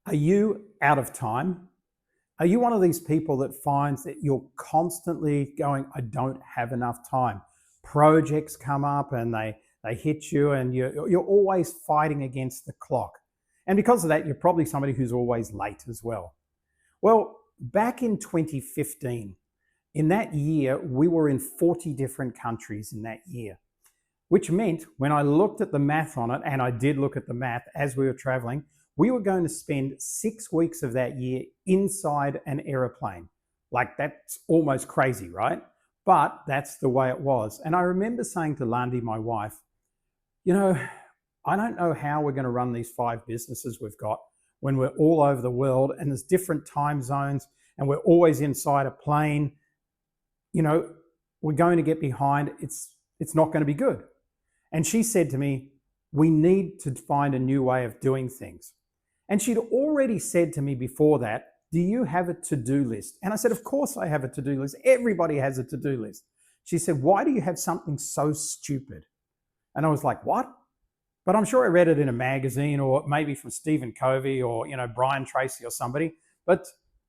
Are you out of time? Are you one of these people that finds that you're constantly going, I don't have enough time? Projects come up and they hit you and you're always fighting against the clock. And because of that, you're probably somebody who's always late as well. Well, back in 2015, in that year, we were in 40 different countries in that year, which meant when I looked at the math on it, and I did look at the math as we were traveling, we were going to spend 6 weeks of that year inside an aeroplane. Like, that's almost crazy, right? But that's the way it was. And I remember saying to Landi, my wife, you know, I don't know how we're going to run these 5 businesses we've got when we're all over the world and there's different time zones and we're always inside a plane. You know, we're going to get behind. It's not going to be good. And she said to me, we need to find a new way of doing things. And she'd already said to me before that, do you have a to-do list? And I said, of course I have a to-do list. Everybody has a to-do list. She said, why do you have something so stupid? And I was like, what? But I'm sure I read it in a magazine or maybe from Stephen Covey or, Brian Tracy or somebody. But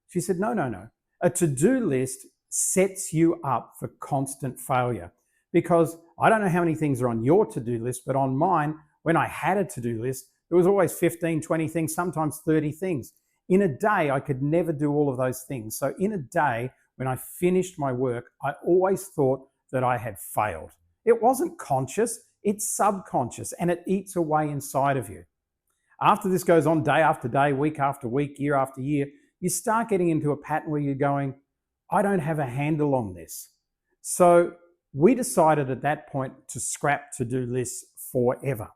she said, no. A to-do list sets you up for constant failure, because I don't know how many things are on your to-do list, but on mine, when I had a to-do list, there was always 15, 20 things, sometimes 30 things. In a day, I could never do all of those things. So in a day, when I finished my work, I always thought that I had failed. It wasn't conscious, it's subconscious, and it eats away inside of you. After this goes on day after day, week after week, year after year, you start getting into a pattern where you're going, I don't have a handle on this. So we decided at that point to scrap to-do lists forever.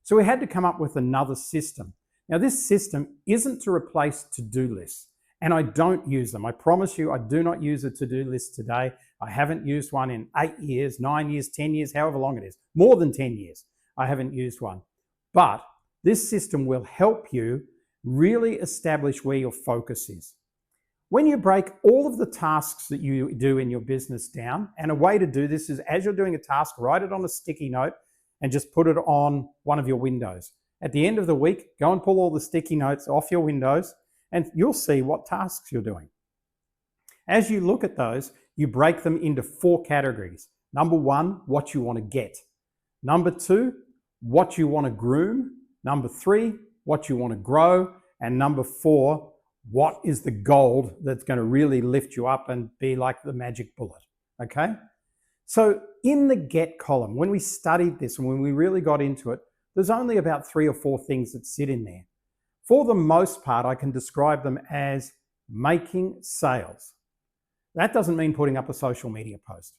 So we had to come up with another system. Now, this system isn't to replace to-do lists, and I don't use them. I promise you, I do not use a to-do list today. I haven't used one in 8 years, 9 years, 10 years, however long it is. More than 10 years, I haven't used one. But this system will help you really establish where your focus is. When you break all of the tasks that you do in your business down, and a way to do this is, as you're doing a task, write it on a sticky note and just put it on one of your windows. At the end of the week, go and pull all the sticky notes off your windows and you'll see what tasks you're doing. As you look at those, you break them into 4 categories. Number 1, what you want to get. Number 2, what you want to groom. Number 3, what you want to grow. And number 4, what is the gold that's going to really lift you up and be like the magic bullet, okay? So in the get column, when we studied this and when we really got into it, there's only about 3 or 4 things that sit in there. For the most part, I can describe them as making sales. That doesn't mean putting up a social media post.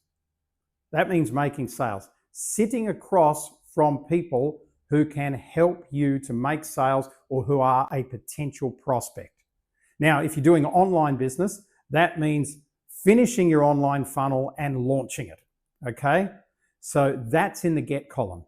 That means making sales, sitting across from people who can help you to make sales or who are a potential prospect. Now, if you're doing online business, that means finishing your online funnel and launching it, okay? So that's in the get column.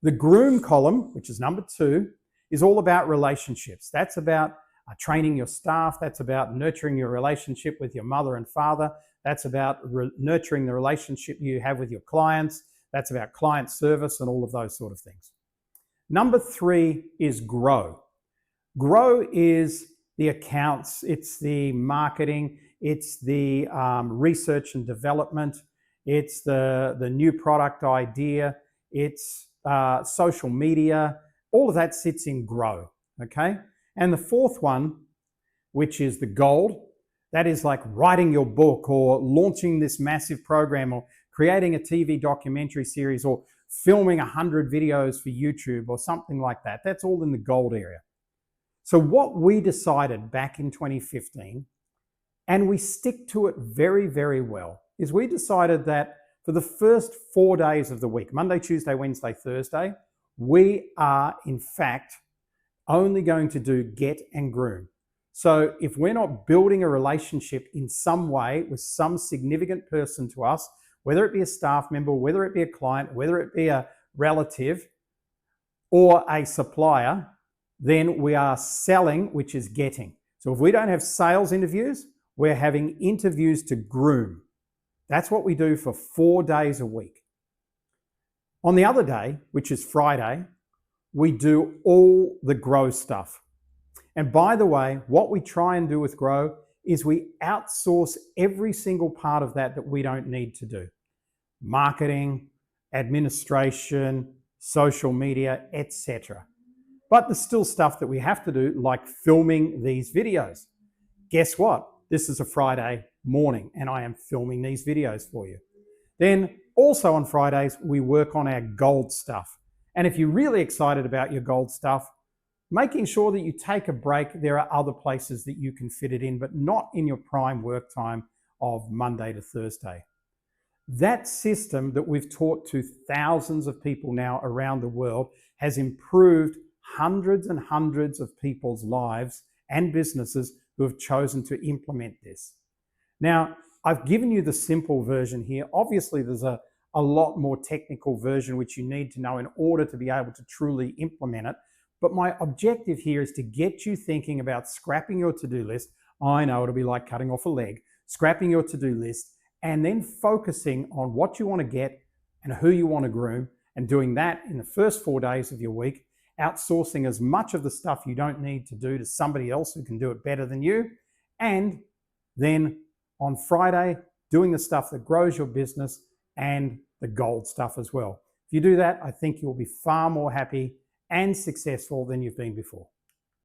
The groom column, which is number 2, is all about relationships. That's about training your staff. That's about nurturing your relationship with your mother and father. That's about nurturing the relationship you have with your clients. That's about client service and all of those sort of things. Number 3 is grow. Grow is the accounts, it's the marketing, it's the research and development, it's the new product idea, it's social media. All of that sits in grow, okay? And the 4th one, which is the gold, that is like writing your book or launching this massive program or creating a TV documentary series or filming 100 videos for YouTube or something like that. That's all in the gold area. So what we decided back in 2015, and we stick to it very, very well, is we decided that for the first 4 days of the week, Monday, Tuesday, Wednesday, Thursday, we are in fact only going to do get and groom. So if we're not building a relationship in some way with some significant person to us, whether it be a staff member, whether it be a client, whether it be a relative or a supplier, then we are selling, which is getting. So if we don't have sales interviews, we're having interviews to groom. That's what we do for 4 days a week. On the other day, which is Friday, we do all the grow stuff. And by the way, what we try and do with Grow is we outsource every single part of that we don't need to do. Marketing, administration, social media, etc. But there's still stuff that we have to do, like filming these videos. Guess what? This is a Friday morning and I am filming these videos for you. Then also on Fridays, we work on our gold stuff. And if you're really excited about your gold stuff, making sure that you take a break, there are other places that you can fit it in, but not in your prime work time of Monday to Thursday. That system that we've taught to thousands of people now around the world has improved hundreds and hundreds of people's lives and businesses who have chosen to implement this. Now, I've given you the simple version here. Obviously, there's a lot more technical version which you need to know in order to be able to truly implement it. But my objective here is to get you thinking about scrapping your to-do list. I know it'll be like cutting off a leg. Scrapping your to-do list and then focusing on what you want to get and who you want to groom, and doing that in the first 4 days of your week, outsourcing as much of the stuff you don't need to do to somebody else who can do it better than you, and then on Friday, doing the stuff that grows your business and the gold stuff as well. If you do that, I think you'll be far more happy and successful than you've been before.